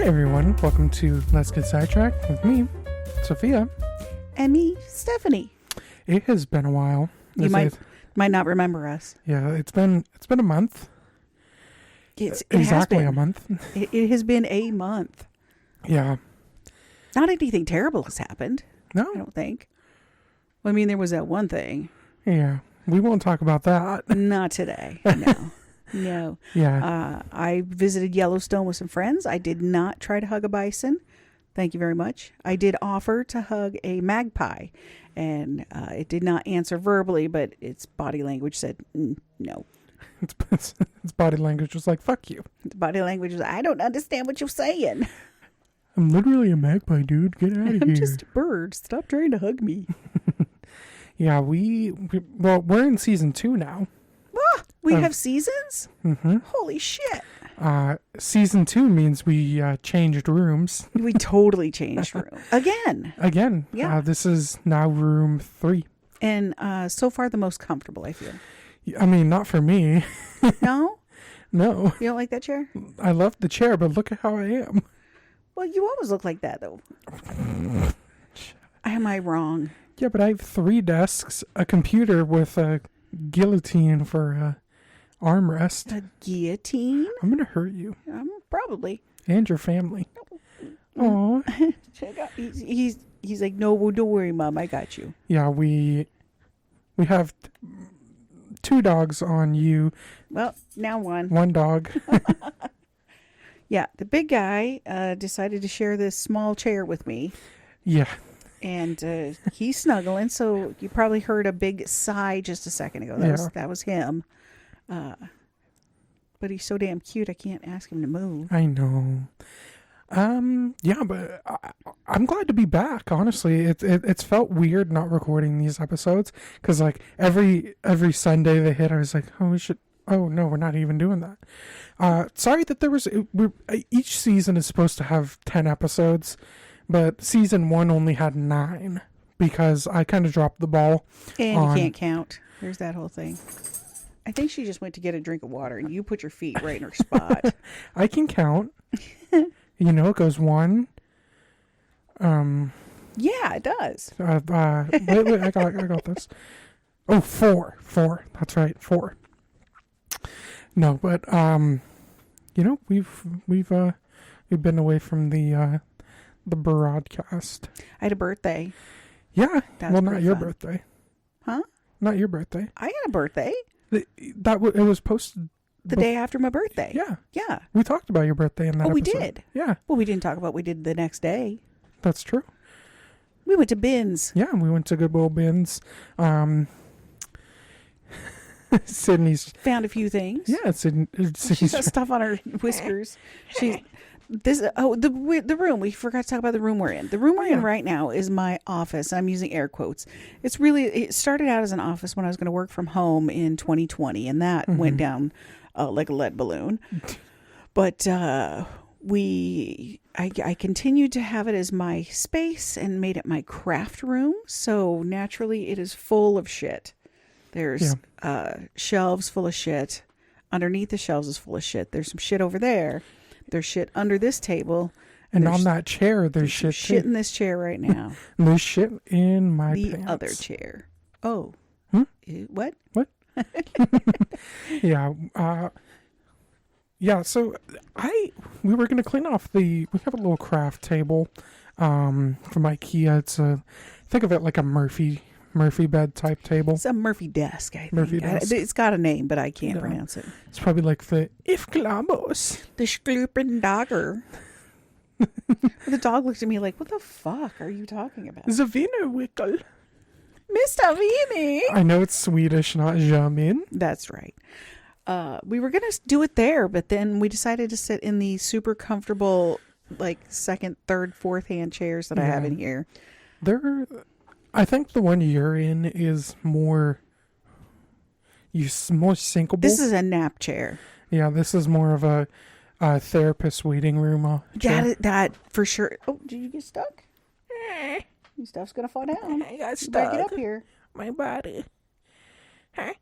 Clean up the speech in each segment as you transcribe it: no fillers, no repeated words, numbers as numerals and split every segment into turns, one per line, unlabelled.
Hey everyone, welcome to Let's Get Sidetracked with me, Sophia.
And me, Stephanie.
It has been a while.
You might not remember us.
Yeah, it's been a month.
It
exactly
has been.
a month.
It has been a month.
Yeah.
Not anything terrible has happened, I
No?
don't think. Well, I mean, there was that one thing.
Yeah. We won't talk about that.
Not today. No. No.
Yeah.
I visited Yellowstone with some friends. I did not try to hug a bison. Thank you very much. I did offer to hug a magpie, and it did not answer verbally, but its body language said no.
Its body language was like, fuck you.
Its body language was, I don't understand what you're saying.
I'm literally a magpie, dude. Get out of
I'm
here.
just a bird. Stop trying to hug me.
Yeah, we're in season 2 now.
We have seasons?
Mm-hmm.
Holy shit.
Season 2 means we changed rooms.
We totally changed room. Again.
Yeah. This is now room 3.
And so far the most comfortable, I feel.
I mean, not for me.
No?
No.
You don't like that chair?
I love the chair, but look at how I am.
Well, you always look like that, though. Am I wrong?
Yeah, but I have 3 desks, a computer with a guillotine for armrest.
A guillotine?
I'm going to hurt you.
Probably.
And your family. Aw.
He's like, no, don't worry, Mom. I got you.
Yeah, we have 2 dogs on you.
Well, now one.
1 dog.
Yeah, the big guy decided to share this small chair with me.
Yeah.
And he's snuggling, so you probably heard a big sigh just a second ago. That was him. But he's so damn cute, I can't ask him to move.
I know. Yeah, but I'm glad to be back. Honestly, it's felt weird not recording these episodes because like every Sunday they hit, I was like, oh no, we're not even doing that. Sorry that each season is supposed to have 10 episodes, but season 1 only had 9 because I kind of dropped the ball.
And you can't count. There's that whole thing. I think she just went to get a drink of water and you put your feet right in her spot.
I can count. It goes 1.
Yeah, it does.
Wait, I got this. Oh, 4. That's right, 4. No, but we've been away from the broadcast.
I had a birthday.
Yeah, well, not your
fun.
birthday.
Huh?
Not your birthday.
I had a birthday.
It was posted
the day after my birthday.
Yeah.
Yeah.
We talked about your birthday in that episode.
We did.
Yeah.
Well, we didn't talk about what we did the next day.
That's true.
We went to Bins.
Yeah, we went to Goodwill Bins. Sydney's
found a few things.
Yeah,
She's got stuff on her whiskers. The room. We forgot to talk about the room we're in. The room we're in right now is my office. I'm using air quotes. It started out as an office when I was going to work from home in 2020, and that went down like a lead balloon. But I continued to have it as my space and made it my craft room. So naturally, it is full of shit. There's shelves full of shit. Underneath the shelves is full of shit. There's some shit over there. There's shit under this table.
And on that chair, there's shit.
Shit in this chair right now.
And there's shit in my pants.
The other chair. Oh. What?
What? Yeah. Yeah, so we were going to clean off we have a little craft table from IKEA. Think of it like a Murphy bed type table.
It's a Murphy desk, I think.
Murphy desk.
It's got a name, but I can't pronounce it.
It's probably like the If Globos.
The Schloopen Dogger. The dog looks at me like, what the fuck are you talking about?
Zavina Wickel.
Mr. Vini.
I know it's Swedish, not Jamin.
That's right. We were going to do it there, but then we decided to sit in the super comfortable, like, second, third, fourth hand chairs that I have in here.
I think the one you're in is more sinkable.
This is a nap chair.
Yeah, this is more of a therapist waiting room chair.
That for sure. Oh, did you get stuck? Your stuff's going to fall down.
I got stuck.
Back it up here.
My body. Huh?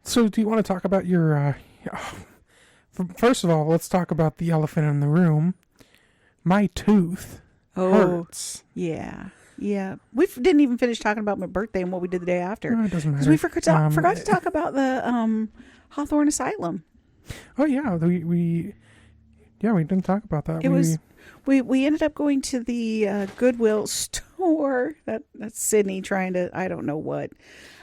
So do you want to talk about your First of all, let's talk about the elephant in the room. My tooth hurts.
Yeah. Yeah. We didn't even finish talking about my birthday and what we did the day after.
No, it doesn't matter.
Because we forgot to talk about the Hawthorne Asylum.
Oh yeah, we didn't talk about that.
We ended up going to the Goodwill store. That's Sydney trying to, I don't know what.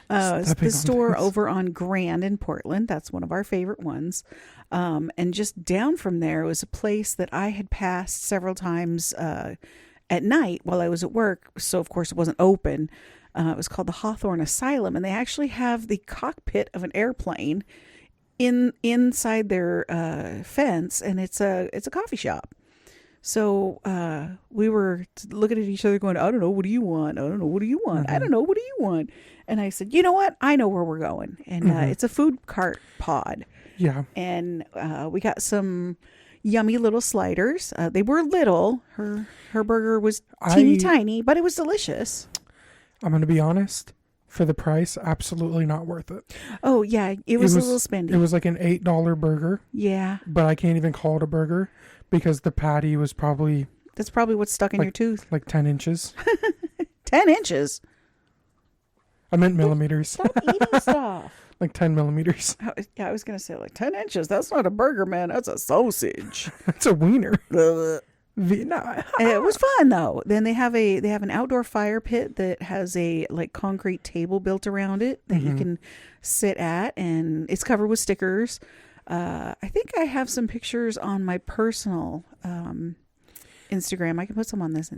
The store over on Grand in Portland. That's one of our favorite ones. And just down from there was a place that I had passed several times at night while I was at work. So of course it wasn't open. It was called the Hawthorne Asylum, and they actually have the cockpit of an airplane inside their fence, and it's a coffee shop. So we were looking at each other going, I don't know, what do you want? I don't know, what do you want? I don't know, what do you want? And I said, you know what? I know where we're going. And it's a food cart pod.
Yeah.
And we got some yummy little sliders. They were little. Her burger was teeny tiny, but it was delicious. I'm
going to be honest. For the price, absolutely not worth it.
Oh, yeah. It was a little spendy.
It was like an $8 burger.
Yeah.
But I can't even call it a burger because the patty was probably...
That's probably what's stuck in your tooth.
Like 10 inches.
10 inches?
I meant millimeters.
Stop eating stuff.
Like 10 millimeters.
I was going to say like 10 inches. That's not a burger, man. That's a sausage.
That's a wiener.
It was fun though. Then they have an outdoor fire pit that has a like concrete table built around it that you can sit at, and it's covered with stickers. I think I have some pictures on my personal Instagram. I can put some on this.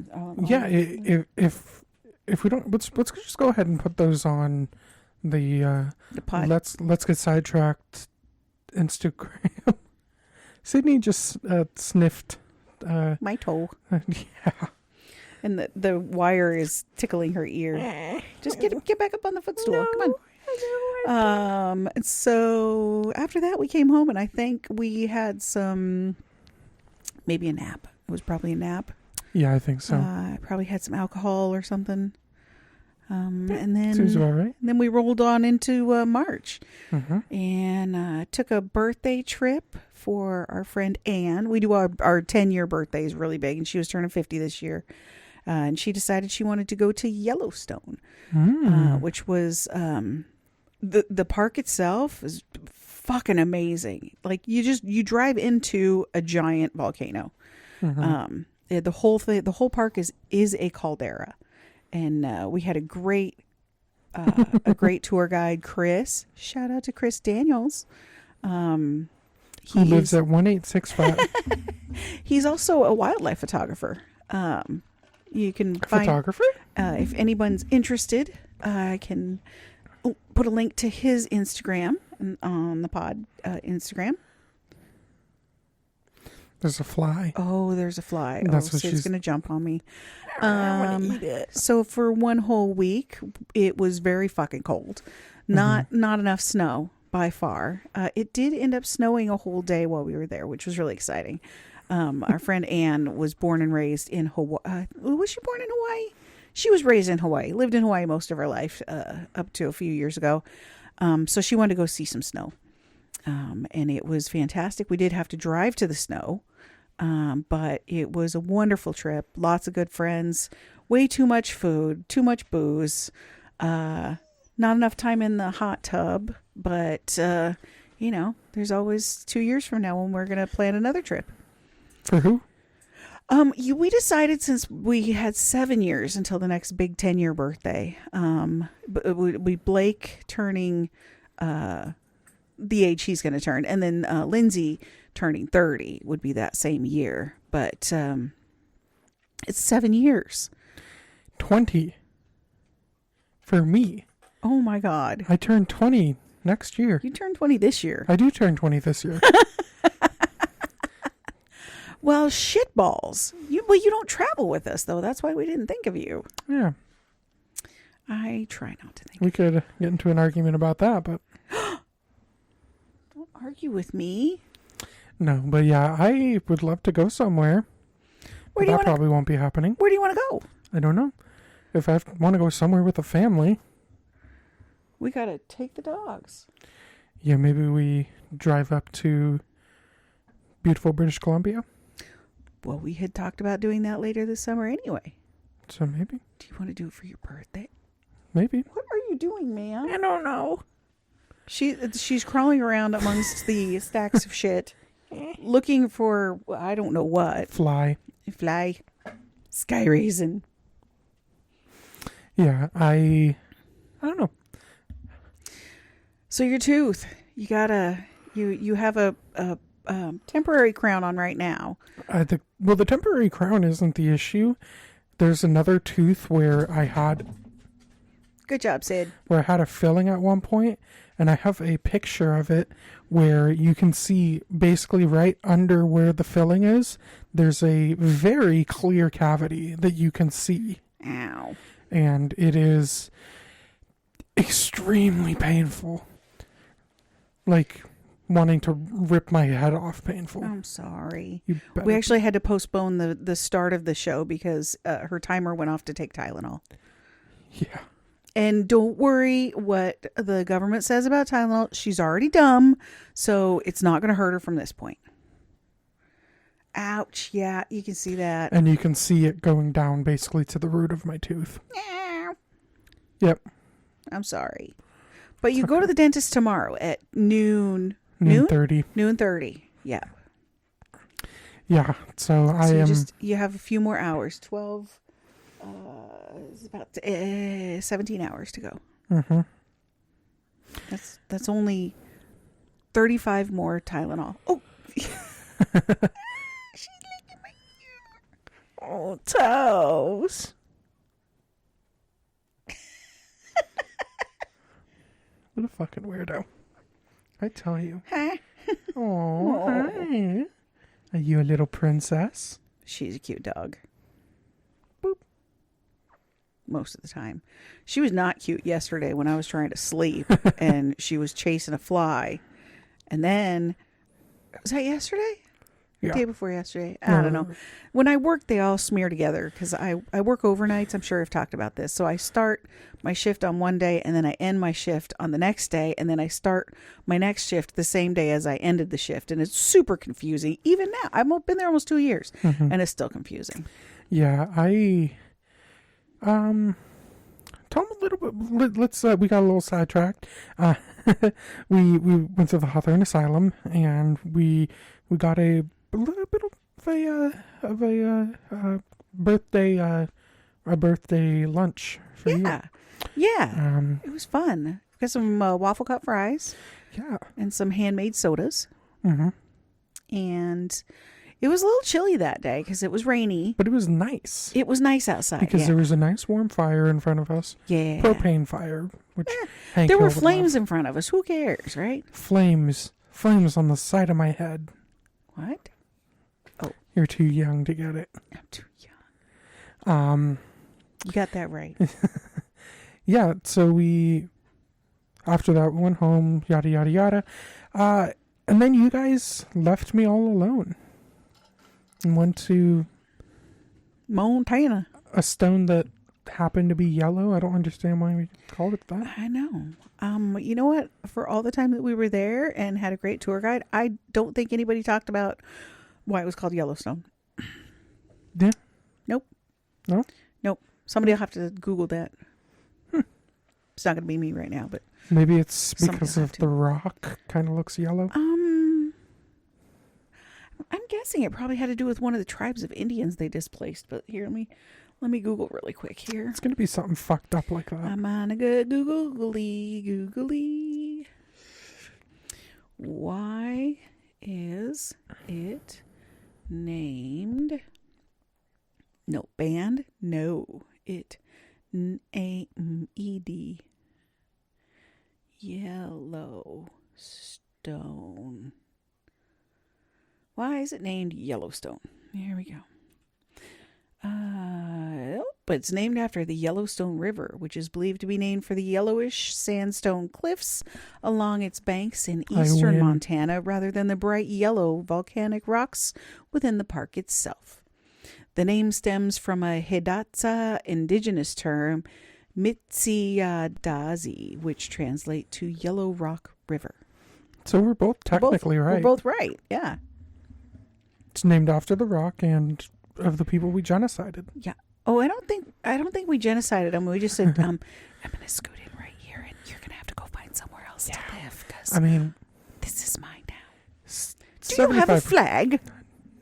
If we don't, let's just go ahead and put those on the
pod.
Let's get sidetracked Instagram. Sydney just sniffed
my toe.
Yeah.
And the wire is tickling her ear. Just get back up on the footstool. Come on. And so after that we came home, and I think we had maybe a nap. It was probably a nap.
Yeah, I think so.
I probably had some alcohol or something. And then
seems about right.
And then we rolled on into March, and took a birthday trip for our friend Anne. We do our 10-year birthdays really big, and she was turning 50 this year. And she decided she wanted to go to Yellowstone, which was the park itself is fucking amazing. Like you drive into a giant volcano. The whole park is a caldera, and we had a great tour guide, Chris. Shout out to Chris Daniels.
Who lives at 1865.
He's also a wildlife photographer. You can find
photographer.
If anyone's interested, I can put a link to his Instagram on the pod Instagram.
There's a fly.
Oh, there's a fly.
That's what
she's going to jump on me.
I want to eat it.
So for one whole week, it was very fucking cold. Not enough snow by far. It did end up snowing a whole day while we were there, which was really exciting. Our friend Anne was born and raised in Hawaii. Was she born in Hawaii? She was raised in Hawaii, lived in Hawaii most of her life, up to a few years ago. So she wanted to go see some snow. And it was fantastic. We did have to drive to the snow, but it was a wonderful trip. Lots of good friends, way too much food, too much booze, not enough time in the hot tub, but, there's always 2 years from now when we're going to plan another trip.
For who?
We decided since we had 7 years until the next big 10-year birthday, Blake turning, the age he's going to turn, and then Lindsay turning 30 would be that same year. But it's 7 years.
20 for me.
Oh my God!
I turn 20 next year.
You turn 20 this year.
I do turn 20 this year.
Well, shitballs. You don't travel with us though. That's why we didn't think of you.
Yeah.
I try not to think.
We could get into an argument about that, but.
Don't argue with me.
No, but yeah, I would love to go somewhere. That probably won't be happening.
Where do you want to go?
I don't know. If I want to go somewhere with a family.
We got to take the dogs.
Yeah, maybe we drive up to beautiful British Columbia.
Well, we had talked about doing that later this summer anyway.
So maybe.
Do you want to do it for your birthday?
Maybe.
What are you doing, ma'am?
I don't know.
She's crawling around amongst the stacks of shit, looking for I don't know what.
Fly.
Sky raisin.
Yeah, I don't know.
So your tooth, you have a temporary crown on right now.
The temporary crown isn't the issue. There's another tooth where I had
Good job, Sid.
where I had a filling at one point, and I have a picture of it where you can see basically right under where the filling is, there's a very clear cavity that you can see.
Ow.
And it is extremely painful. Like wanting to rip my head off painful.
I'm sorry.
You bet.
We actually had to postpone the start of the show because her timer went off to take Tylenol.
Yeah.
And don't worry what the government says about Tylenol. She's already dumb, so it's not going to hurt her from this point. Ouch. Yeah, you can see that.
And you can see it going down basically to the root of my tooth. Yep.
I'm sorry. But you go to the dentist tomorrow at noon.
Noon 30.
Noon 30. Yeah.
Yeah. So I am.
You have a few more hours. 12. It's about 17 hours to go.
Mm-hmm.
That's only 35 more Tylenol. Oh. She's licking my ear. Oh, toes.
What a fucking weirdo. I tell you.
Huh?
Oh, hi. Are you a little princess?
She's a cute dog. Boop. Most of the time. She was not cute yesterday when I was trying to sleep and she was chasing a fly. And then, was that yesterday?
Yeah.
Day before yesterday. I don't know. When I work, they all smear together because I work overnights. I'm sure I've talked about this. So I start my shift on one day and then I end my shift on the next day. And then I start my next shift the same day as I ended the shift. And it's super confusing. Even now, I've been there almost 2 years and it's still confusing.
Yeah, I tell them a little bit. Let's we got a little sidetracked. We went to the Hawthorne Asylum and we got a little bit of a birthday lunch for you.
Yeah. It was fun. Got some waffle cup fries.
Yeah.
And some handmade sodas.
Mm-hmm.
And it was a little chilly that day because it was rainy.
But it was nice.
It was nice outside.
Because there was a nice warm fire in front of us.
Yeah.
Propane fire. Which
there were flames in front of us. Who cares, right?
Flames on the side of my head.
What? Oh.
You're too young to get it.
I'm too young. You got that right.
Yeah, so after that, we went home, yada, yada, yada. And then you guys left me all alone. And went to
Montana.
a stone that happened to be yellow. I don't understand why we called it that.
I know. You know what? For all the time that we were there and had a great tour guide, I don't think anybody talked about why it was called Yellowstone.
Yeah.
Nope.
No?
Nope. Somebody will have to Google that. It's not going to be me right now, but
Maybe it's because
Somebody will
of
have to.
the rock kind of looks yellow.
I'm guessing it probably had to do with one of the tribes of Indians they displaced. But here, let me Google really quick here.
It's going to be something fucked up like that.
I'm on a good googly. Why is it named? No, band? No. Named. Yellowstone. Why is it named Yellowstone? There we go. But it's named after the Yellowstone River, which is believed to be named for the yellowish sandstone cliffs along its banks in eastern Montana, rather than the bright yellow volcanic rocks within the park itself. The name stems from a Hidatsa indigenous term, Mitsiadazi, which translates to Yellow Rock River.
So we're both technically right.
We're both right, yeah.
It's named after the rock and of the people we genocided.
Yeah. Oh, I don't think we genocided them. We just said, I'm gonna scoot in right here, and you're gonna have to go find somewhere else to live because
I mean,
this is mine now. Do you have a flag?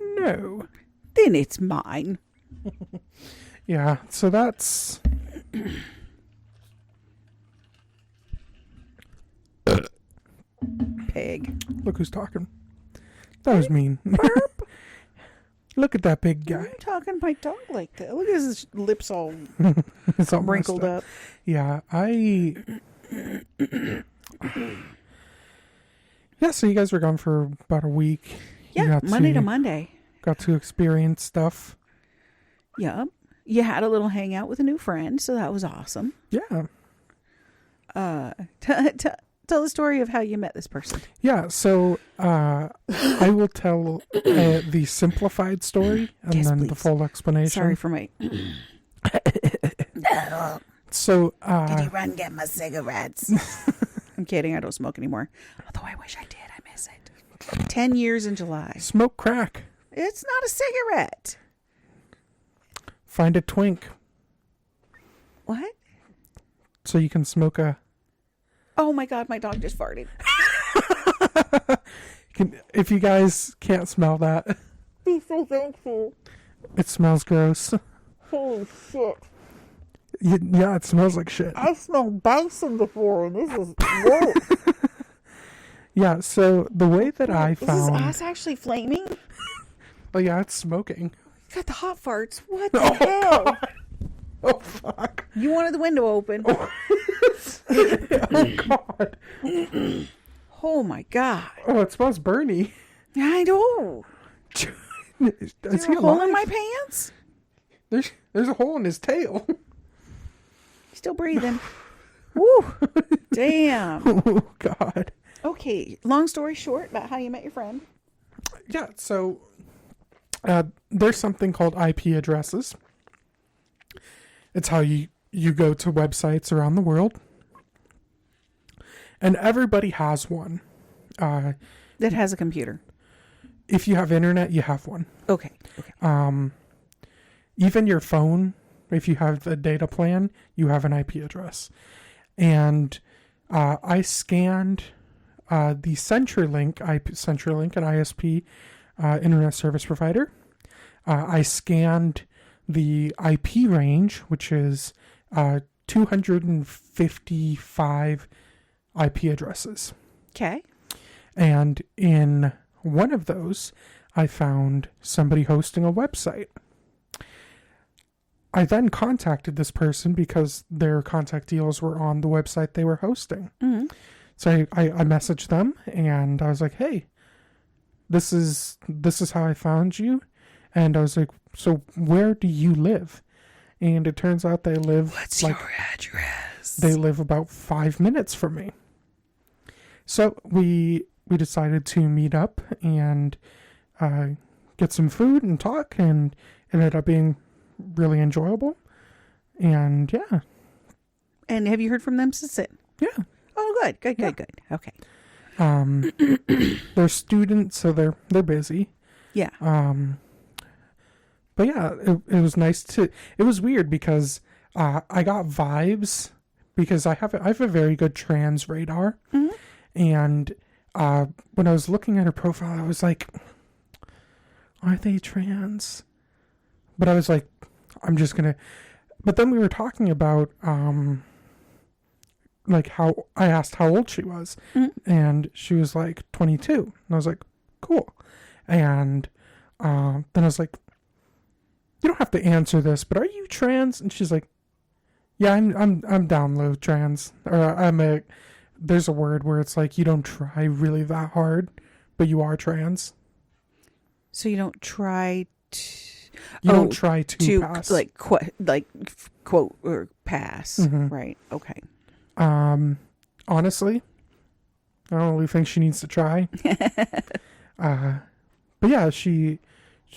No.
Then it's mine.
Yeah. So that's.
Pig.
Look who's talking. That was mean. Look at that big guy.
I'm talking to my dog like that. Look at his lips all
It's all
wrinkled
messed
up.
Yeah, Yeah, so you guys were gone for about a week. You
Yeah,
got
Monday to Monday.
Got to experience stuff.
Yeah. You had a little hangout with a new friend, so that was awesome.
Yeah.
Tell the story of how you met this person.
Yeah, so I will tell the simplified story and
Yes,
then the
please.
full explanation.
Sorry for my...
So,
Did you run get my cigarettes?
I'm kidding. I don't smoke anymore. Although I wish I did. I miss it. 10 years in July.
smoke crack.
It's not a cigarette.
Find a twink
What?
so you can smoke a...
Oh my God, my dog just farted.
If you guys can't smell that,
Be so thankful.
it smells gross.
Holy shit.
Yeah, it smells like shit.
I've smelled bison before, and this is gross.
Yeah, so the way that I
Is his
found...
ass actually flaming?
Oh yeah, it's smoking.
Got the hot farts. What the hell?
Oh fuck.
You wanted the window open.
Oh god.
Oh my God.
Oh, it smells burny.
I know.
Is
Is
he
there a hole in
alive?
my pants?
There's a hole in his tail.
Still breathing. Woo. Damn.
Oh god.
Okay. Long story short about how you met your friend.
Yeah, so there's something called IP addresses. It's how you go to websites around the world. And everybody has one.
That has a computer.
If you have internet, you have one.
Okay.
Even your phone, if you have a data plan, you have an IP address. And I scanned the CenturyLink, CenturyLink, an ISP internet service provider. I scanned the IP range, which is 255 IP addresses.
Okay.
And in one of those, I found somebody hosting a website. I then contacted this person because their contact deals were on the website they were hosting.
Mm-hmm.
So I messaged them and I was like, hey, this is how I found you. And I was like, so where do you live? And it turns out they live...
What's your address?
They live about 5 minutes from me. So we decided to meet up and get some food and talk, and it ended up being really enjoyable. And yeah.
And have you heard from them since then?
Yeah.
Oh, good. Okay.
They're students, so they're busy.
Yeah.
But yeah, it was nice to... It was weird because I got vibes because I have a very good trans radar.
Mm-hmm.
And when I was looking at her profile, I was like, are they trans? But I was like, I'm just going to... But then we were talking about... like how I asked how old she was, and she was like 22, and I was like, cool. And then I was like, you don't have to answer this, but are you trans? And she's like, yeah, I'm down low trans, or there's a word where it's like you don't try really that hard, but you are trans.
So you don't try
You don't try to pass.
quote or pass.
Mm-hmm.
Right. Okay.
Honestly, I don't really think she needs to try. But yeah, she's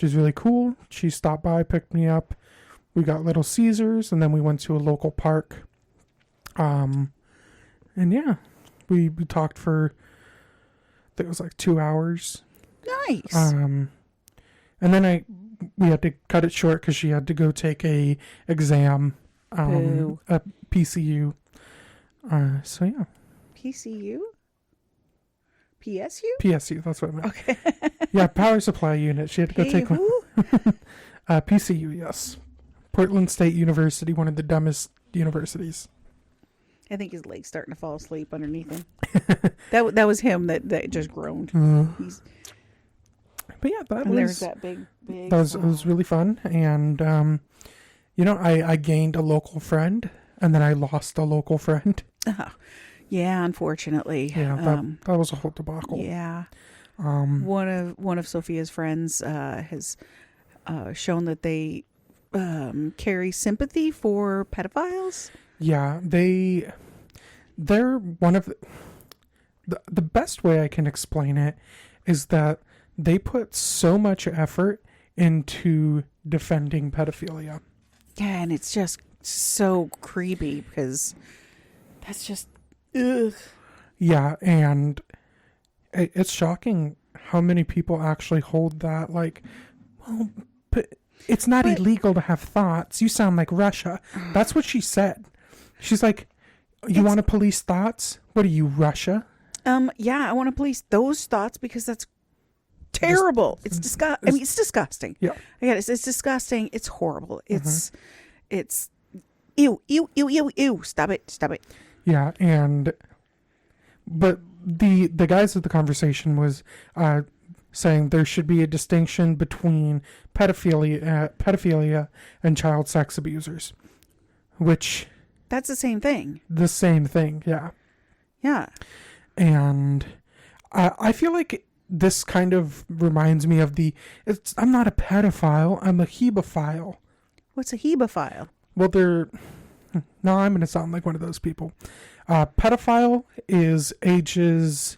really cool. She stopped by, picked me up. We got Little Caesars, and then we went to a local park. And yeah, we talked for, I think it was like 2 hours.
Nice.
And then we had to cut it short because she had to go take a exam,
Boo.
at PCU. So yeah,
PCU? PSU?
PSU. That's what I meant.
Okay.
Yeah, power supply unit. She had to go
Hey,
take one.
who?
PCU. Yes, Portland State University, one of the dumbest universities.
I think his leg's starting to fall asleep underneath him. that was him that just groaned. He's,
But yeah, that
and there's
was
that big.
it was really fun, and I gained a local friend, and then I lost a local friend.
Yeah, unfortunately.
Yeah, that was a whole debacle.
Yeah. One of Sophia's friends has shown that they carry sympathy for pedophiles.
Yeah, they're one of the best way I can explain it is that they put so much effort into defending pedophilia.
Yeah, and it's just so creepy because that's just ugh.
Yeah, and it's shocking how many people actually hold that. Like, well, but it's not illegal to have thoughts. You sound like Russia. That's what she said. She's like, you want to police thoughts? What are you, Russia?
Yeah, I want to police those thoughts because that's terrible. It's disgusting. I mean, it's disgusting.
Yeah.
Again, it's disgusting. It's horrible. It's ew. Stop it.
Yeah, but the guys of the conversation was saying there should be a distinction between pedophilia and child sex abusers, which
That's the same thing.
the same thing. Yeah,
Yeah.
and I feel like this kind of reminds me of I'm not a pedophile. I'm a hebephile.
What's a hebephile?
Well, no, I'm going to sound like one of those people. Pedophile is ages,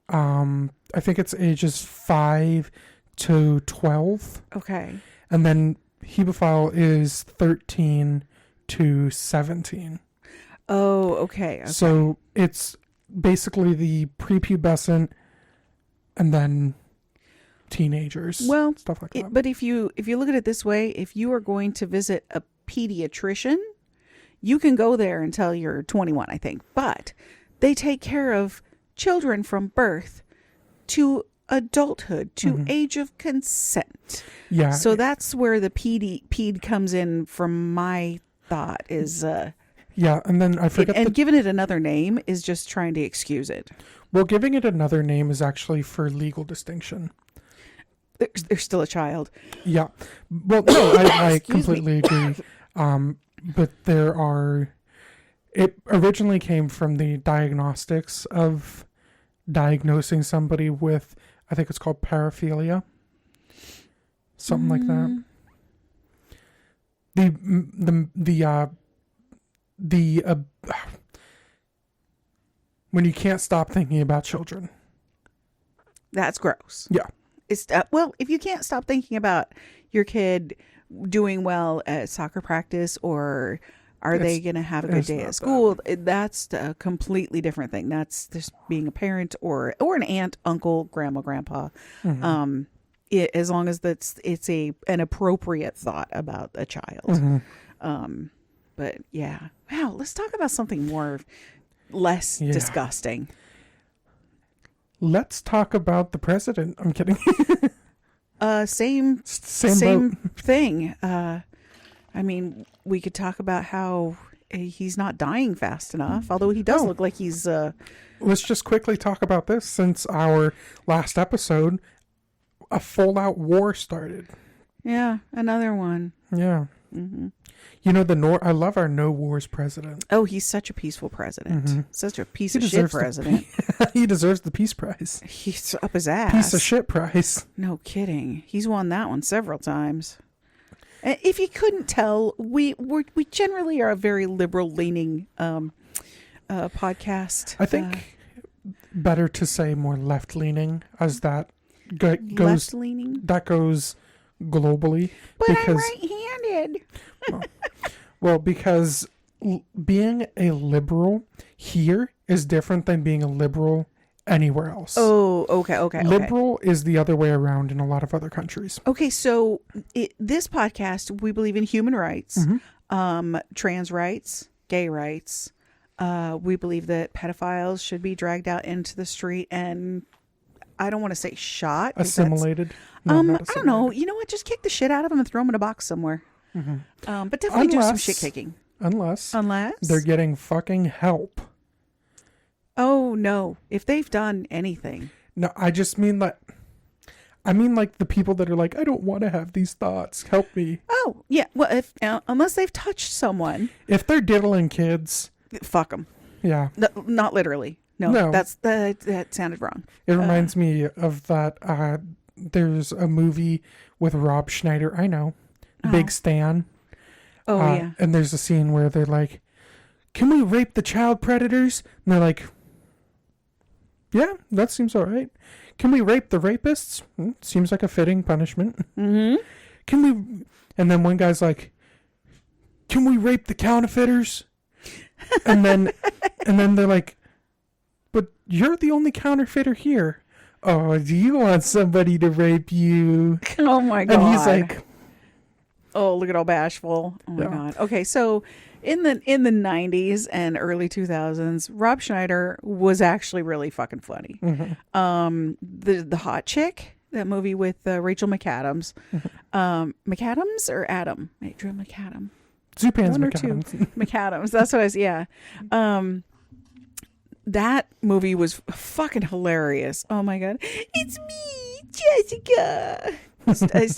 I think it's ages 5 to 12.
Okay.
And then hebephile is 13 to 17.
Oh, okay.
So it's basically the prepubescent and then teenagers.
Well,
stuff like that.
But if you look at it this way, if you are going to visit a pediatrician, you can go there until you're 21, I think. But they take care of children from birth to adulthood, to age of consent.
Yeah.
So that's where the ped comes in from my thought is
yeah, and then I forget
giving it another name is just trying to excuse it.
Well, giving it another name is actually for legal distinction.
They're still a child.
Yeah. Well, no, I
Excuse
completely agree. But it originally came from the diagnostics of diagnosing somebody with, I think it's called paraphilia. Something like that. When you can't stop thinking about children.
That's gross.
Yeah.
It's well, if you can't stop thinking about your kid doing well at soccer practice or are they going to have a good day at school, that's a completely different thing. That's just being a parent or an aunt, uncle, grandma, grandpa. As long as it's an appropriate thought about a child. But yeah, wow. Let's talk about something less disgusting.
Let's talk about the president. I'm kidding.
Same
boat.
thing. I mean, we could talk about how he's not dying fast enough, although he does look like he's.
Let's just quickly talk about this. Since our last episode, a full-out war started.
Yeah, another one.
Yeah. You know, I love our no wars president.
Oh, he's such a peaceful president. Such a piece of shit president.
He deserves the Peace Prize.
He's up his ass.
Piece of shit prize.
No kidding. He's won that one several times. If you couldn't tell, we generally are a very liberal leaning podcast.
I think better to say more left leaning, as that goes
left leaning.
That goes globally.
But
because,
I'm right-handed.
well, because being a liberal here is different than being a liberal anywhere else.
Oh, okay.
Liberal is the other way around in a lot of other countries.
Okay, so this podcast, we believe in human rights, trans rights, gay rights. We believe that pedophiles should be dragged out into the street and, I don't want to say shot. 'Cause
Assimilated?
I
not
don't know. You know what? Just kick the shit out of them and throw them in a box somewhere. But definitely do some shit kicking.
Unless
Unless
they're getting fucking help.
Oh no! If they've done anything,
No, I just mean that. I mean, like the people that are like, I don't want to have these thoughts. Help me.
oh yeah. Well, if unless they've touched someone,
If they're diddling kids,
fuck them.
yeah.
No, not literally. No,
No.
that sounded wrong.
It reminds me of that. There's a movie with Rob Schneider. I know, Big Stan.
Oh yeah.
And there's a scene where they're like, "Can we rape the child predators?" And they're like, "Yeah, that seems all right." "Can we rape the rapists?" Seems like a fitting punishment.
Mm-hmm.
"Can we?" And then one guy's like, "Can we rape the counterfeiters?" And then they're like, "But you're the only counterfeiter here." "Oh, do you want somebody to rape you?"
Oh my god.
And he's like,
oh, look at all bashful. Oh my
Yeah.
god. Okay, so in the 90s and early 2000s, Rob Schneider was actually really fucking funny. The Hot Chick, that movie with Rachel McAdams. McAdams or Adam? Drew McAdam.
Zupan's
One or two.
McAdams.
McAdams. That's what I was. Yeah. That movie was fucking hilarious. Oh my god, it's me, Jessica.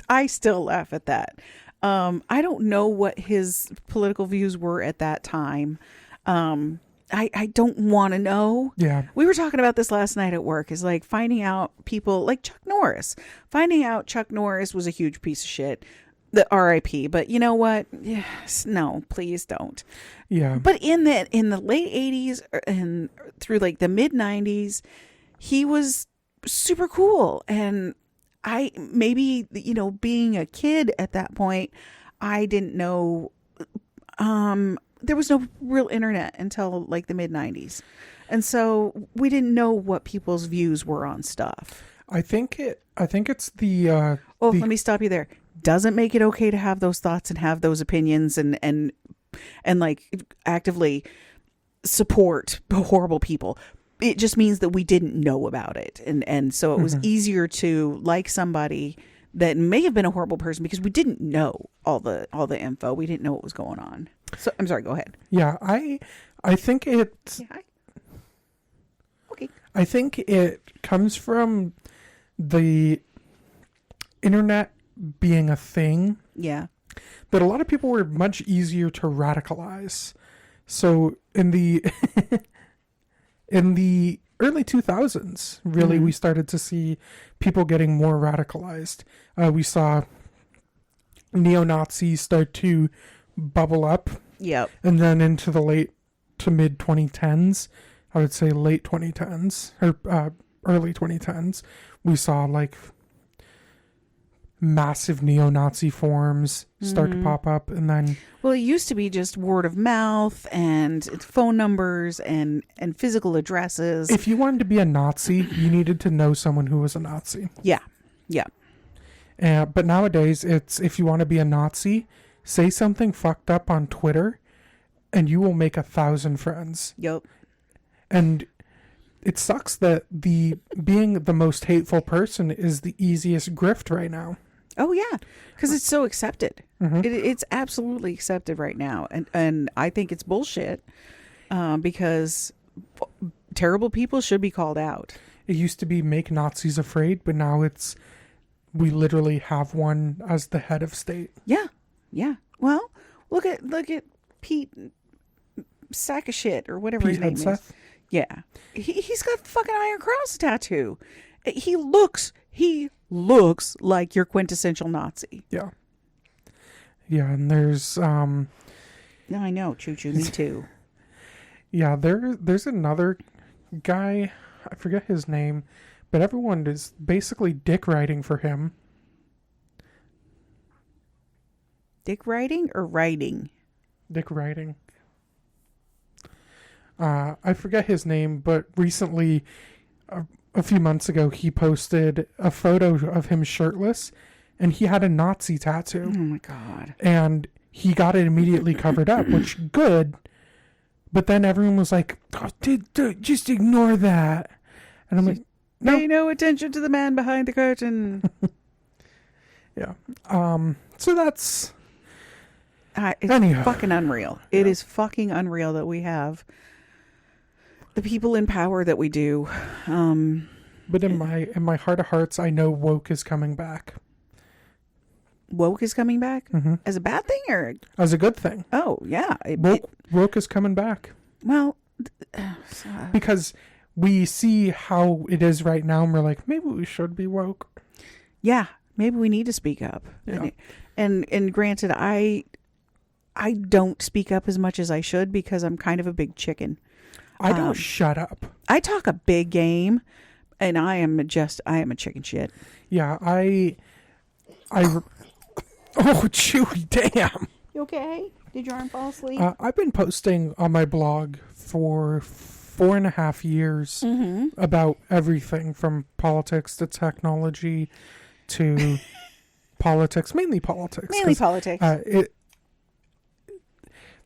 I still laugh at that. I don't know what his political views were at that time. I don't want to know.
Yeah.
We were talking about this last night at work, is like finding out people like Chuck Norris. Finding out Chuck Norris was a huge piece of shit. The RIP, but you know what? Yes, no, please don't.
Yeah.
But in the late 80s and through like the mid 90s, he was super cool. And I maybe, being a kid at that point, I didn't know there was no real internet until like the mid 90s. And so we didn't know what people's views were on stuff.
I think it's the
Let me stop you there. Doesn't make it okay to have those thoughts and have those opinions and like actively support horrible people. It just means that we didn't know about it. And so it was easier to like somebody that may have been a horrible person because we didn't know all the info. We didn't know what was going on. So I'm sorry, go ahead.
Yeah, I think it
Okay.
I think it comes from the internet being a thing.
Yeah.
That a lot of people were much easier to radicalize. So in the in the early 2000s, really, we started to see people getting more radicalized. We saw neo-Nazis start to bubble up.
Yep.
And then into the late to mid 2010s, I would say late 2010s or early 2010s, we saw like massive neo-Nazi forums start to pop up. And then,
well, it used to be just word of mouth and phone numbers and physical addresses.
if you wanted to be a Nazi, you needed to know someone who was a Nazi.
Yeah.
But nowadays, it's if you want to be a Nazi, say something fucked up on Twitter, and you will make 1,000 friends.
Yep.
And it sucks that being the most hateful person is the easiest grift right now.
Oh yeah, because it's so accepted. It's absolutely accepted right now, and I think it's bullshit. Because terrible people should be called out.
It used to be make Nazis afraid, but now it's we literally have one as the head of state.
Yeah. Well, look at Pete sack of shit or whatever his
Pete
name is.
Hegseth?
Yeah, he's got the fucking Iron Cross tattoo. He looks like your quintessential Nazi.
Yeah, and there's
I know, choo choo, me too.
yeah, there's another guy, I forget his name, but everyone is basically dick riding for him.
Dick riding or writing?
Dick riding. I forget his name, but recently a few months ago, he posted a photo of him shirtless, and he had a Nazi tattoo.
Oh my God.
And he got it immediately covered up, which good. But then everyone was like, oh, dude, just ignore that. And I'm like, no.
Pay no attention to the man behind the curtain.
Yeah. So that's...
It's
Anyhow.
fucking unreal. It is fucking unreal that we have the people in power that we do.
But in my heart of hearts, I know woke is coming back.
Woke is coming back as a bad thing, or
As a good thing.
oh yeah,
Woke is coming back.
well,
Because we see how it is right now, and we're like, maybe we should be woke.
yeah, maybe we need to speak up.
Yeah.
And granted, I don't speak up as much as I should because I'm kind of a big chicken.
I don't shut up.
I talk a big game, and I am a chicken shit.
Yeah, oh, Chewy, damn.
You okay? Did your arm fall asleep?
I've been posting on my blog for 4.5 years about everything from politics to technology to politics, mainly politics.
Mainly
'cause,
politics.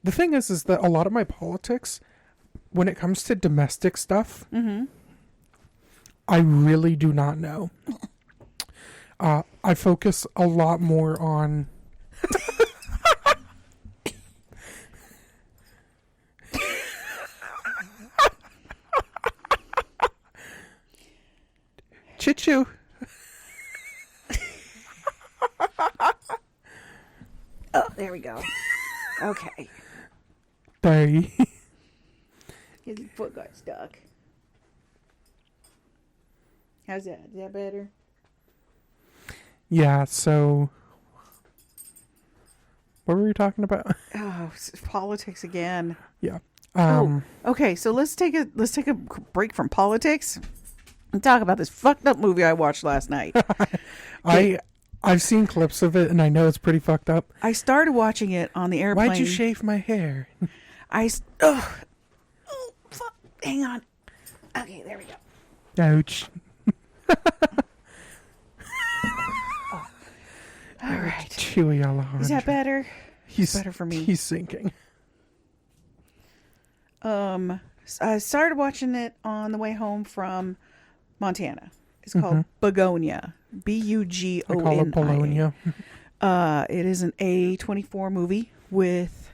The thing is that a lot of my politics, when it comes to domestic stuff, I really do not know. I focus a lot more on... Chichu.
Oh, there we go. Okay.
Sorry.
His foot got stuck. How's that? Is that better?
Yeah, so... What were we talking about?
Oh, politics again.
Yeah.
Okay, so let's take a break from politics and talk about this fucked up movie I watched last night.
I've seen clips of it, and I know it's pretty fucked up.
I started watching it on the airplane.
Why'd you shave my hair?
Oh, fuck. Hang on. Okay, there we go.
Ouch.
All right.
Chewy Alejandro.
Is that better?
He's
better for me.
He's sinking.
I started watching it on the way home from Montana. It's called Begonia. Bugonia.
I call it Bologna.
It is an A24 movie with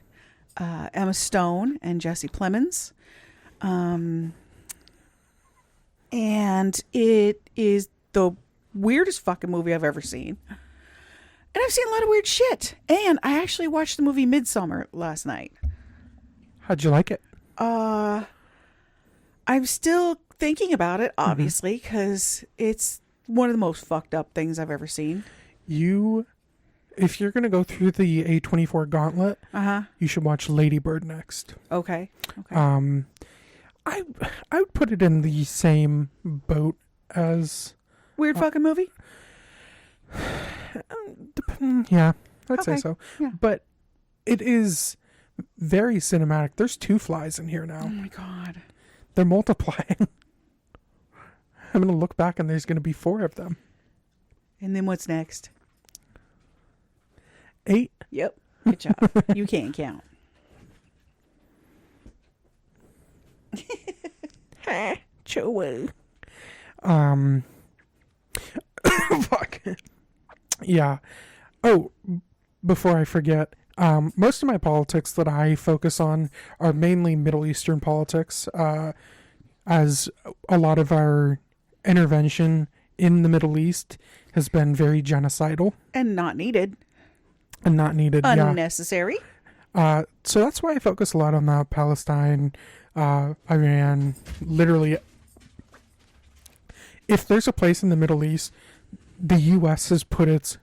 Emma Stone and Jesse Plemons. And it is the weirdest fucking movie I've ever seen. And I've seen a lot of weird shit. And I actually watched the movie Midsommar last night.
How'd you like it?
I'm still thinking about it, obviously, because it's one of the most fucked up things I've ever seen.
If you're going to go through the A24 gauntlet, you should watch Lady Bird next.
Okay.
I would put it in the same boat as...
Weird fucking movie?
Yeah, I'd say
Okay,
so.
yeah.
But it is very cinematic. There's 2 flies in here
Oh
now.
my God.
They're multiplying. I'm going to look back and there's going to be 4 of them.
And then what's next?
8.
Yep. Good job. You can't count.
Chewy. Fuck. Yeah. Oh, before I forget, most of my politics that I focus on are mainly Middle Eastern politics, as a lot of our intervention in the Middle East has been very genocidal
And not needed.
and not needed.
Unnecessary.
So that's why I focus a lot on Palestine, Iran, literally. If there's a place in the Middle East, the U.S. has put its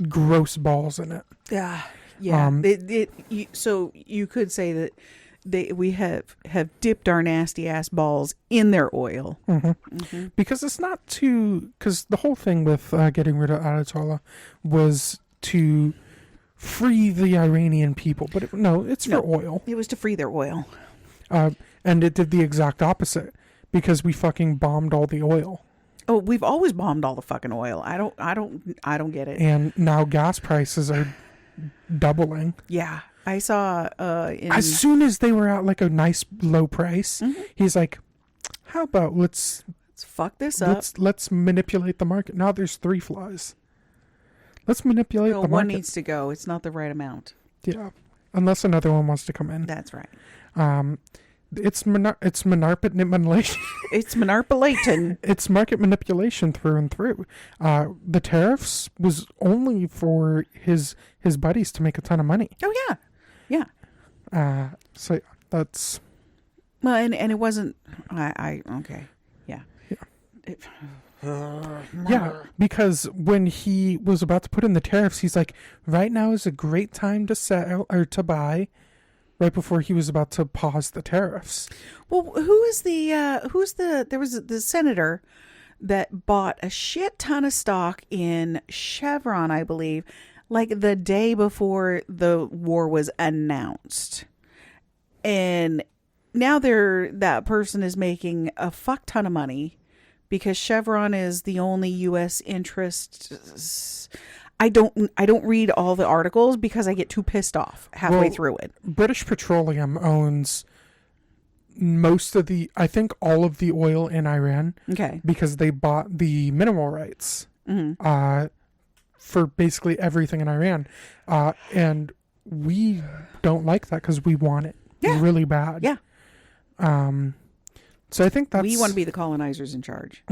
gross balls in it.
Yeah. Yeah. So you could say that we have dipped our nasty ass balls in their oil.
Because it's not because the whole thing with getting rid of Ayatollah was to free the Iranian people. But it's for oil.
It was to free their oil.
And it did the exact opposite. because we fucking bombed all the oil.
Oh, we've always bombed all the fucking oil. I don't get it.
And now gas prices are doubling.
Yeah. I saw
As soon as they were at like a nice low price, he's like, how about let's
fuck this up.
let's manipulate the market. Now there's 3 flies. Let's manipulate the
One
market.
needs to go. It's not the right amount.
Yeah. Unless another one wants to come in.
That's right.
It's manipulation.
It's manipulating.
It's market manipulation through and through. The tariffs was only for his buddies to make a ton of money.
Oh yeah. Yeah.
So that's
Well, and it wasn't. I okay. Yeah.
yeah, because when he was about to put in the tariffs, he's like, right now is a great time to sell or to buy. Right before he was about to pause the tariffs.
Well, there was the senator that bought a shit ton of stock in Chevron, I believe, like the day before the war was announced. And now that person is making a fuck ton of money because Chevron is the only US interest. I don't read all the articles because I get too pissed off halfway through it.
British Petroleum owns I think all of the oil in Iran.
Okay.
Because they bought the mineral rights for basically everything in Iran. And we don't like that because we want it really bad.
Yeah.
So I think
we want to be the colonizers in charge.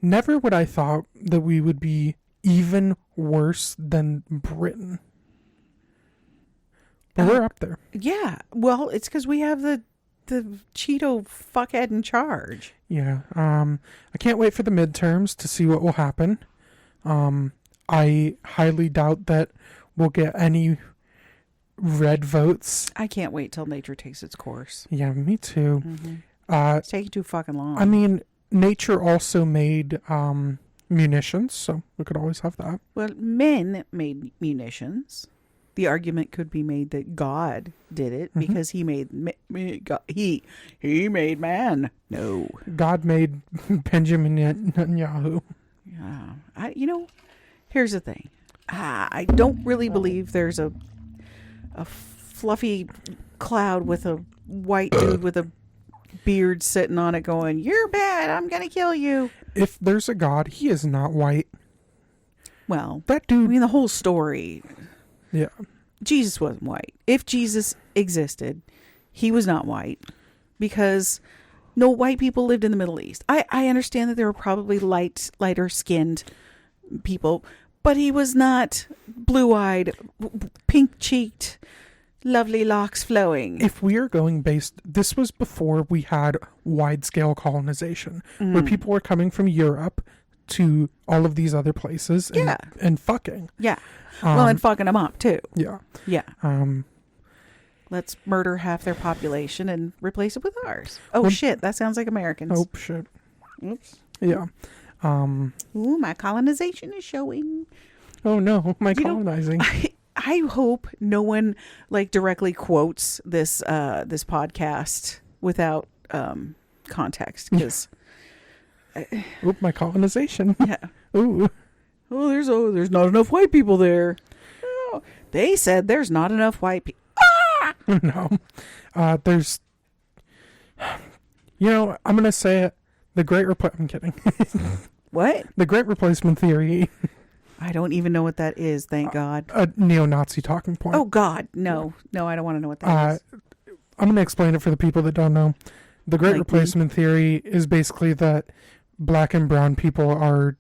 Never would I thought that we would be even worse than Britain. But we're up there.
Yeah. Well, it's because we have the Cheeto fuckhead in charge.
Yeah. I can't wait for the midterms to see what will happen. I highly doubt that we'll get any red votes.
I can't wait till nature takes its course.
Yeah, me too.
It's taking too fucking long.
I mean, nature also made munitions, so we could always have that.
Well, men made munitions. The argument could be made that God did it because he made he made man. No,
God made Benjamin Netanyahu.
Yeah, here's the thing. I don't really believe there's a fluffy cloud with a white dude with a beard sitting on it going, "You're bad. I'm gonna kill you."
If there's a God, he is not white.
Well,
That dude.
I mean, the whole story.
Yeah.
Jesus wasn't white. If Jesus existed, he was not white because no white people lived in the Middle East. I understand that there were probably lighter skinned people, but he was not blue-eyed, pink-cheeked, lovely locks flowing.
If we are going this was before we had wide-scale colonization, where people were coming from Europe to all of these other places and fucking.
Yeah. Well, and fucking them up, too.
Yeah.
Yeah.
Um,
Let's murder half their population and replace it with ours. Oh, shit. That sounds like Americans.
oh, shit.
Oops.
Yeah.
Ooh, my colonization is showing.
Oh, no. My colonizing.
I hope no one directly quotes this this podcast without context because
Oop, my colonization.
yeah.
Ooh.
There's not enough white people there. Oh, they said there's not enough white people.
No. There's... I'm going to say it. I'm kidding.
What?
The Great Replacement Theory.
I don't even know what that is, thank God.
A neo-Nazi talking point.
Oh, God. No, I don't want to know what that is.
I'm going to explain it for the people that don't know. The Great
Like
Replacement Theory is basically that black, brown people,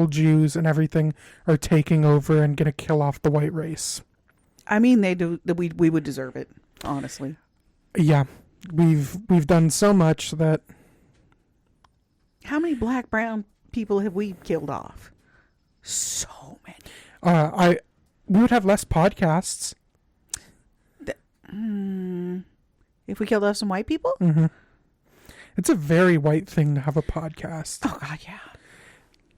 Jews, and everything are taking over and going to kill off the white race.
I mean, they do. We would deserve it, honestly.
Yeah, we've done so much that.
How many black, brown people have we killed off? So many.
We would have less podcasts.
If we killed off some white people?
Mm-hmm. It's a very white thing to have a podcast.
Oh, God, yeah.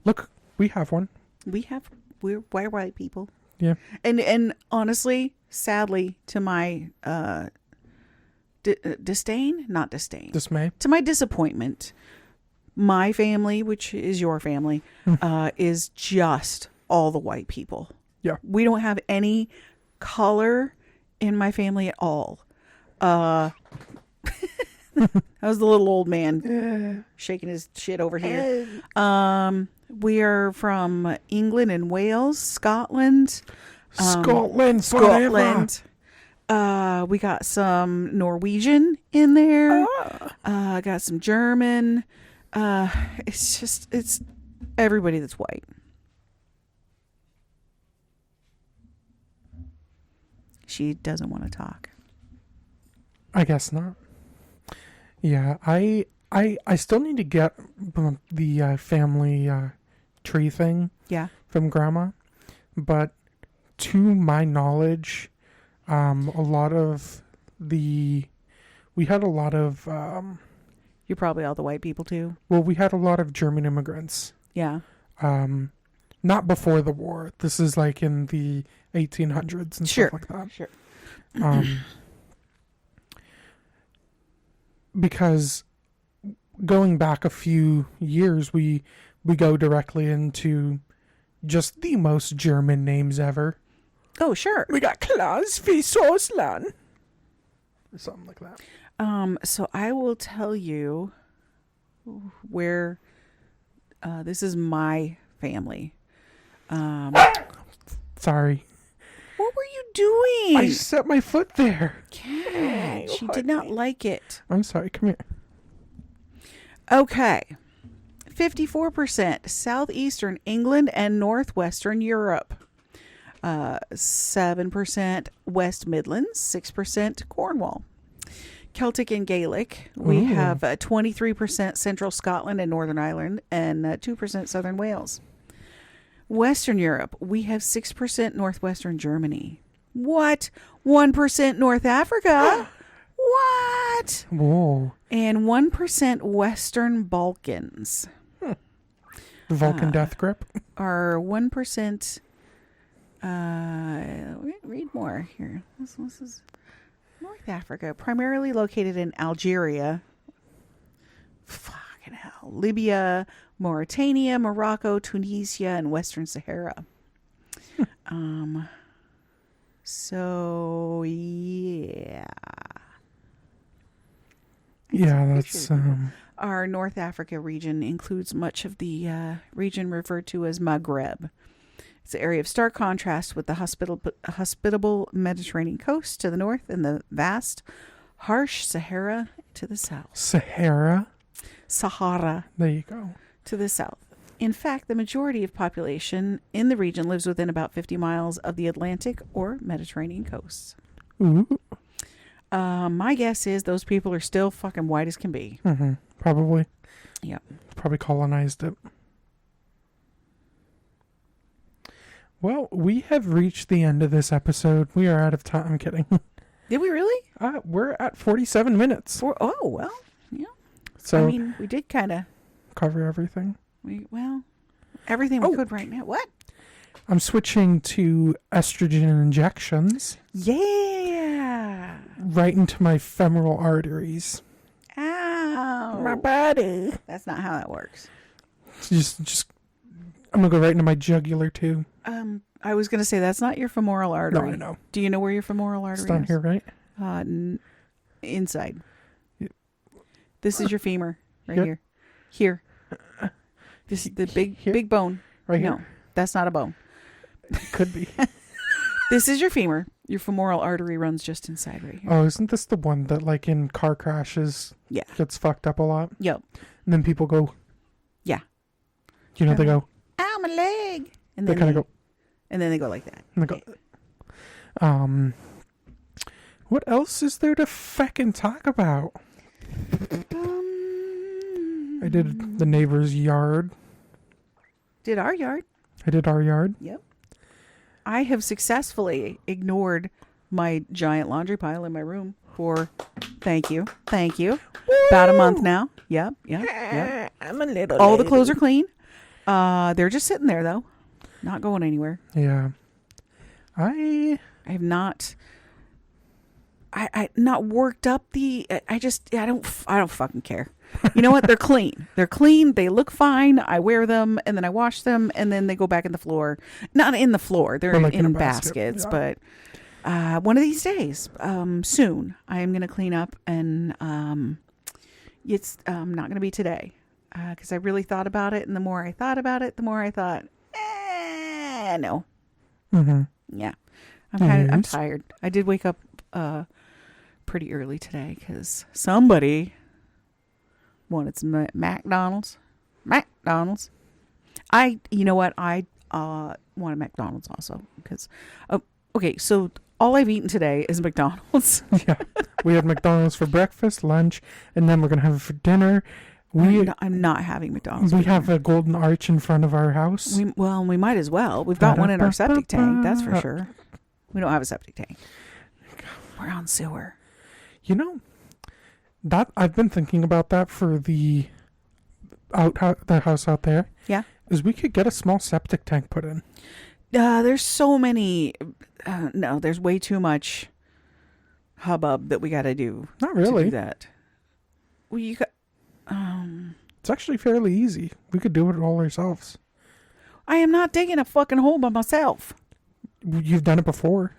Look, we have one.
We're white people.
Yeah.
And honestly, sadly, to my disdain, not disdain.
Dismay.
To my disappointment, my family, which is your family, is just all the white people.
Yeah.
We don't have any color in my family at all. That was the little old man shaking his shit over here. We are from England and Wales, Scotland.
Scotland.
Scotland. We got some Norwegian in there. Got some German. It's everybody that's white. She doesn't want to talk.
I guess not. Yeah, I still need to get the family tree thing
Yeah.
from Grandma, but to my knowledge, we had a lot of
You're probably all the white people too.
we had a lot of German immigrants.
Yeah.
Not before the war. This is like in the 1800s and
Sure.
stuff like that.
Sure.
Because going back a few years, we go directly into just the most German names ever.
Oh, sure.
We got Klaus Fisoslan. Or something like that.
So I will tell you where this is my family.
Sorry.
What were you doing?
I set my foot there.
Cat, she did not like it.
I'm sorry. Come here.
Okay. 54% southeastern England and northwestern Europe. 7% West Midlands, 6% Cornwall. Celtic and Gaelic, we have 23% central Scotland and Northern Ireland, and 2% southern Wales. Western Europe, we have 6% northwestern Germany. What? 1% North Africa? What?
Whoa.
And 1% Western Balkans.
The Vulcan death grip.
Are 1%. Read more here. This is North Africa, primarily located in Algeria. Fucking hell. Libya, Mauritania, Morocco, Tunisia, and Western Sahara. So yeah.
Yeah, that's
Our North Africa region includes much of the region referred to as Maghreb. It's an area of stark contrast with the hospitable Mediterranean coast to the north and the vast, harsh Sahara to the south.
Sahara. There you go.
To the south. In fact, the majority of population in the region lives within about 50 miles of the Atlantic or Mediterranean coasts.
Ooh.
My guess is those people are still fucking white as can be.
Mm-hmm. Probably.
Yep.
Probably colonized it. Well, we have reached the end of this episode. We are out of time. I'm kidding.
Did we really?
We're at 47 minutes.
Oh, well, yeah.
So
I mean, we did kind of
cover everything.
Everything we could right now. What?
I'm switching to estrogen injections
Yeah.
right into my femoral arteries.
Ow.
My body.
That's not how that works.
Just I'm gonna go right into my jugular too.
I was going to say that's not your femoral artery.
No, I know.
Do you know where your femoral artery
It's down
is?
here, right?
Inside.
Yeah.
This is your femur right
Here?
here. Here. This is the
Here?
big bone.
Right
No,
here.
that's not a bone.
Could be.
This is your femur. Your femoral artery runs just inside right here.
Oh, isn't this the one that, like, in car crashes,
Yeah.
gets fucked up a lot?
Yep.
And then people go,
Yeah.
you know, they go,
Ow, my leg. And
they
then
kind of go,
and then they go like that.
and they go. What else is there to feckin' talk about? I did the neighbor's yard.
Did our yard.
I did our yard.
Yep. I have successfully ignored my giant laundry pile in my room for thank you. About a month now. Yep.
I'm a little
All the
lady.
clothes are clean. They're just sitting there though. Not going anywhere.
Yeah. I
I have not I not worked up I don't fucking care. You know what? They're clean. They're clean. They look fine. I wear them and then I wash them and then they go back in the floor. Not in the floor. They're
Like in
in
a basket.
baskets.
Yeah.
But one of these days, soon, I am going to clean up and it's not going to be today because I really thought about it. And the more I thought about it, the more I thought, no.
Mm-hmm.
Yeah. I'm
Yes.
tired. I did wake up pretty early today because somebody wanted some McDonald's. You know what? I wanted McDonald's also because, okay, so all I've eaten today is McDonald's.
Yeah. We had McDonald's for breakfast, lunch, and then we're going to have it for dinner.
I'm not having McDonald's.
We
for
have
dinner.
a golden arch in front of our house.
We might as well. We've got one in our septic tank, that's for sure. We don't have a septic tank. We're on sewer.
You know, that I've been thinking about that for the house out there.
Yeah.
Is we could get a small septic tank put in.
There's so many. No, there's way too much hubbub that we got to do.
Not
To
really.
do that. Well, you got.
It's actually fairly easy. We could do it all ourselves.
I am not digging a fucking hole by myself.
You've done it before.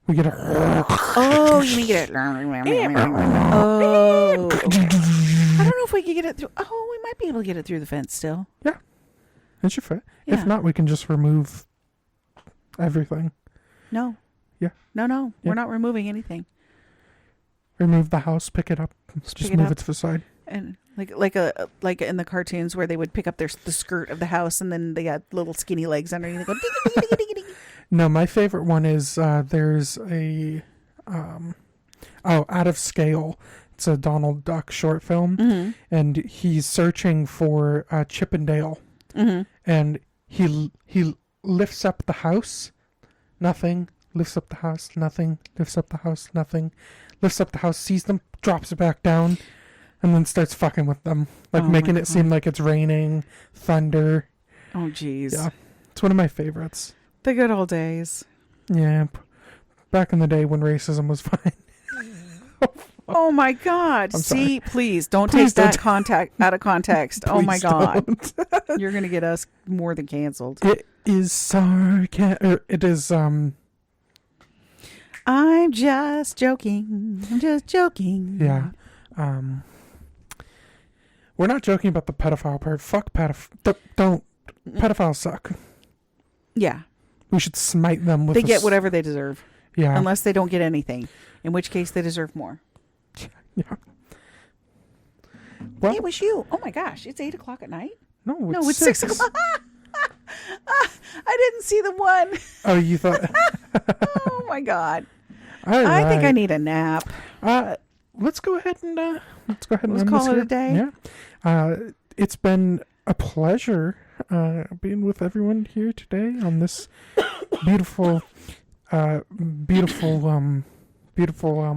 We get a.
Oh, you mean get it? Oh, okay. I don't know if we could get it through. Oh, we might be able to get it through the fence still.
It should fit.
Yeah.
If not, we can just remove everything.
No.
Yeah.
No.
Yeah.
We're not removing anything.
Remove the house, pick it up, just
pick it
move
up.
it to the side.
And like in the cartoons where they would pick up the skirt of the house and then they got little skinny legs underneath. They go, ding, ding, ding, ding, ding, ding.
No, my favorite one is there's a Out of Scale. It's a Donald Duck short film,
Mm-hmm.
and he's searching for Chip and Dale,
Mm-hmm.
and he lifts up the house, nothing. Lifts up the house, nothing. Lifts up the house, nothing. Lifts up the house, sees them, drops it back down, and then starts fucking with them, like
Oh my
making it
God.
seem like it's raining, thunder.
Oh, jeez.
Yeah, it's one of my favorites.
The good old days.
Yeah, back in the day when racism was fine.
Oh my God.
I'm
See, please don't
Please
take
don't.
that contact out of context. Oh my
Please
God.
don't.
You're going to get us more than canceled.
It is sarcasm. It is
I'm just joking. I'm just joking.
yeah. We're not joking about the pedophile part. Fuck don't pedophiles suck.
Yeah.
We should smite them with
They get whatever they deserve.
Yeah.
Unless they don't get anything. In which case they deserve more.
Yeah. Well,
It was you. Oh my gosh. It's 8 o'clock at night?
no,
No, it's 6 o'clock. I didn't see the one.
Oh, you thought
Oh my God.
All
I think I
right.
need a nap.
Let's go ahead and
Let's
end
call
this
it a
here.
day.
Yeah. It's been a pleasure being with everyone here today on this beautiful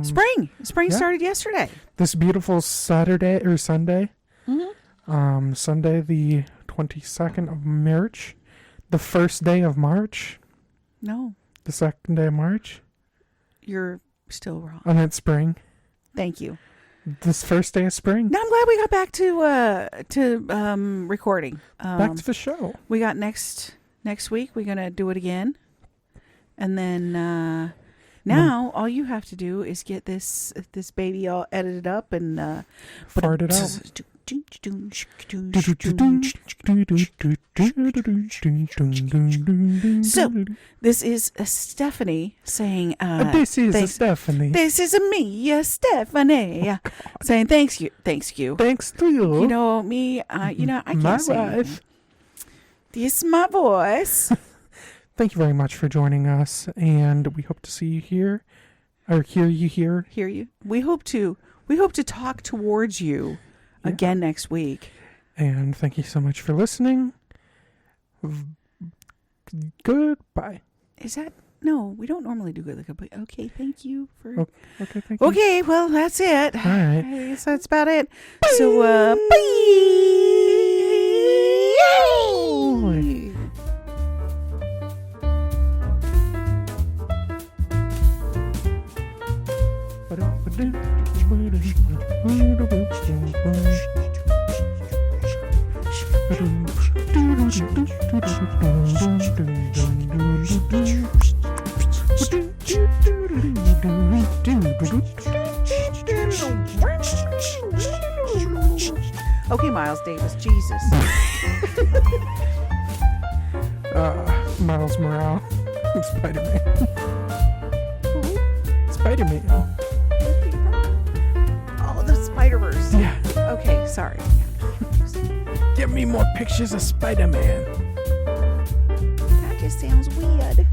Spring. Spring
yeah.
started yesterday.
this beautiful Saturday or Sunday.
Mm-hmm.
Sunday the 22nd of March. The first day of March.
No,
The second day of March.
you're still wrong.
And then spring.
Thank you.
This first day of spring.
Now I'm glad we got back to recording.
Back to the show.
We got next week. We're gonna do it again, and then now all you have to do is get this baby all edited up and
Fart it out.
So this is Stephanie saying,
this is
thanks-
Stephanie.
"This is me, Stephanie," saying thanks you.
Thanks to you.
You know me. I can't
my
say anything.
wife.
This is my voice.
Thank you very much for joining us, and we hope to see you here, or hear you here.
Hear you. We hope to talk towards you
Yeah.
again next week.
And thank you so much for listening. Goodbye.
Is that no? We don't normally do good. But okay, thank you for.
Okay, thank you.
Okay, well that's it.
All right.
I guess that's about it. So bye. Okay, Miles Davis, Jesus.
Miles Morales. Spider-Man. Spider-Man.
Oh, the Spider-Verse.
Yeah.
Okay, sorry.
Get me more pictures of Spider-Man.
That just sounds weird.